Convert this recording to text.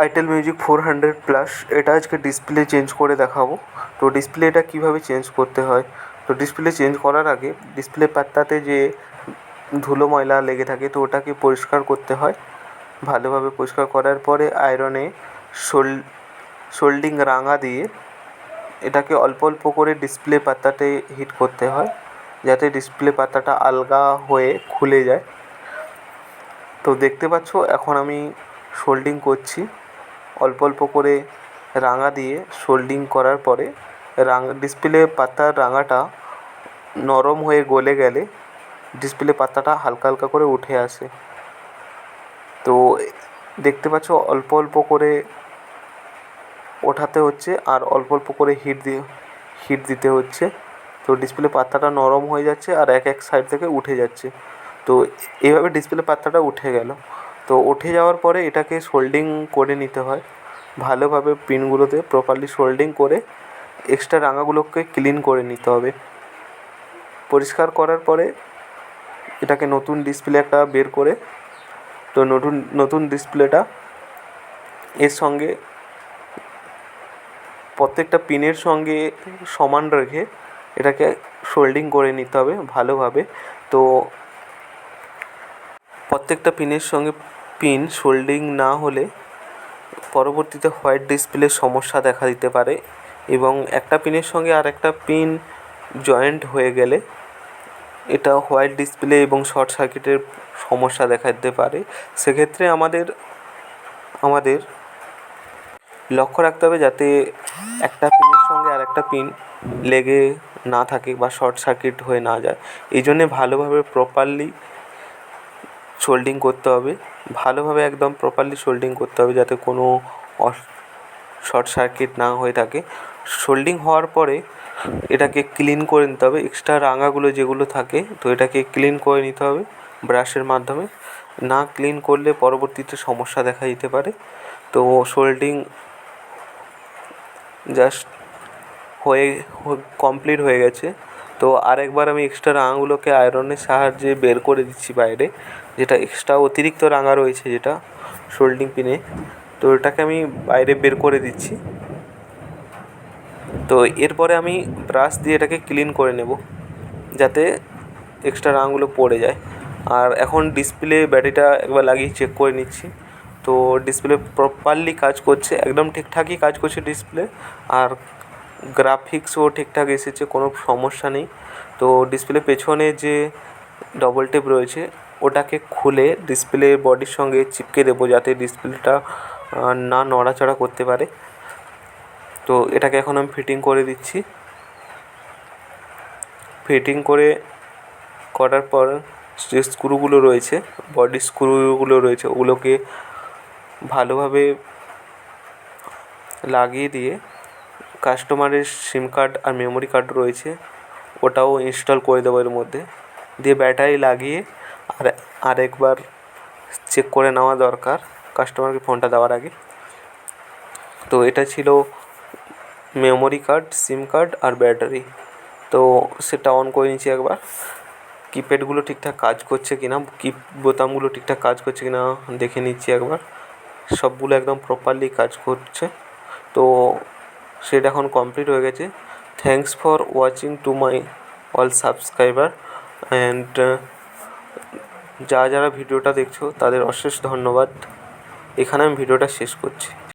Itel music 400+। এটা আজকে display change করে দেখাবো। তো ডিসপ্লেটা কীভাবে চেঞ্জ করতে হয়, তো ডিসপ্লে চেঞ্জ করার আগে ডিসপ্লে পাতাতে যে ধুলো ময়লা লেগে থাকে তো ওটাকে পরিষ্কার করতে হয়। ভালোভাবে পরিষ্কার করার পরে আয়রনে সোল্ডিং রাঙা দিয়ে এটাকে অল্প অল্প করে ডিসপ্লে পাতাতে হিট করতে হয়, যাতে ডিসপ্লে পাতাটা আলগা হয়ে খুলে যায়। তো দেখতে পাচ্ছ এখন আমি সোল্ডিং করছি অল্প অল্প করে রাঙা দিয়ে। সোল্ডিং করার পরে ডিসপ্লে পাতার রাঙাটা নরম হয়ে গলে গেলে ডিসপ্লে পাতাটা হালকা হালকা করে উঠে আসে। তো দেখতে পাচ্ছ অল্প অল্প করে ওঠাতে হচ্ছে আর অল্প অল্প করে হিট দিতে হচ্ছে। তো ডিসপ্লে পাতাটা নরম হয়ে যাচ্ছে আর এক এক সাইড থেকে উঠে যাচ্ছে। তো এইভাবে ডিসপ্লে পাতাটা উঠে গেল। তো উঠে যাওয়ার পরে এটাকে সোল্ডিং করে নিতে হয় ভালোভাবে। পিনগুলোতে প্রপারলি সোল্ডিং করে এক্সট্রা রাঙাগুলোকে ক্লিন করে নিতে হবে। পরিষ্কার করার পরে এটাকে নতুন ডিসপ্লে একটা বের করে, তো নতুন ডিসপ্লেটা এর সঙ্গে প্রত্যেকটা পিনের সঙ্গে সমান রেখে এটাকে সোল্ডিং করে নিতে হবে ভালোভাবে। তো প্রত্যেকটা পিনের সঙ্গে পিন সোল্ডিং না হলে পরবর্তীতে হোয়াইট ডিসপ্লের সমস্যা দেখা দিতে পারে, এবং একটা পিনের সঙ্গে আর একটা পিন জয়েন্ট হয়ে গেলে এটা হোয়াইট ডিসপ্লে এবং শর্ট সার্কিটের সমস্যা দেখা দিতে পারে। সেক্ষেত্রে আমাদের লক্ষ্য রাখতে হবে যাতে একটা পিনের সঙ্গে আর একটা পিন লেগে না থাকে বা শর্ট সার্কিট হয়ে না যায়। এই জন্যে ভালোভাবে প্রপারলি সোল্ডিং করতে হবে, ভালোভাবে একদম প্রপারলি সোল্ডিং করতে হবে যাতে কোনো শর্ট সার্কিট না হয়ে থাকে। সোল্ডিং হওয়ার পরে এটাকে ক্লিন করে নিতে হবে, এক্সট্রা রাঙাগুলো যেগুলো থাকে তো এটাকে ক্লিন করে নিতে হবে ব্রাশের মাধ্যমে। না ক্লিন করলে পরবর্তীতে সমস্যা দেখা দিতে পারে। তো সোল্ডিং জাস্ট কমপ্লিট হয়ে গেছে। তো আরেকবার আমি এক্সট্রা রাঙাগুলোকে আয়রনের সাহায্যে বের করে দিচ্ছি বাইরে, যেটা এক্সট্রা অতিরিক্ত রাঙা রয়েছে যেটা সোল্ডিং পিনে, তো এটাকে আমি বাইরে বের করে দিচ্ছি। তো এরপরে আমি ব্রাশ দিয়ে এটাকে ক্লিন করে নেব যাতে এক্সট্রা রাঙাগুলো পড়ে যায়। আর এখন ডিসপ্লে ব্যাটারিটা একবার লাগিয়ে চেক করে নিচ্ছি। তো ডিসপ্লে প্রপারলি কাজ করছে, একদম ঠিকঠাকই কাজ করছে ডিসপ্লে, আর গ্রাফিক্সও ঠিকঠাক এসেছে, কোনো সমস্যা নেই। তো ডিসপ্লে পেছনে যে ডবল টেপ রয়েছে ওটাকে খুলে ডিসপ্লে বডির সঙ্গে চিপকে দেবো যাতে ডিসপ্লেটা না নড়াচড়া করতে পারে। তো এটাকে এখন আমি ফিটিং করে দিচ্ছি। ফিটিং করার পর যে স্ক্রুগুলো রয়েছে, বডি স্ক্রুগুলো রয়েছে, ওগুলোকে ভালোভাবে লাগিয়ে দিয়ে কাস্টমারের সিম কার্ড আর মেমোরি কার্ড রয়েছে ওটাও ইনস্টল করে দেবো এর মধ্যে দিয়ে। ব্যাটারি লাগিয়ে আরেকবার চেক করে নেওয়া দরকার কাস্টমারকে ফোনটা দেওয়ার আগে। তো এটা ছিল মেমোরি কার্ড, সিম কার্ড আর ব্যাটারি। তো সেটা অন করে নিচ্ছি একবার, কিপ্যাডগুলো ঠিকঠাক কাজ করছে কিনা, বোতামগুলো ঠিকঠাক কাজ করছে কিনা দেখে নিচ্ছি একবার। সবগুলো একদম প্রপারলি কাজ করছে। তো সেটা এখন কমপ্লিট হয়ে গেছে। Thanks for watching to my all subscriber and যারা ভিডিওটা দেখছো তাদের অশেষ ধন্যবাদ। এখানে আমি ভিডিওটা শেষ করছি।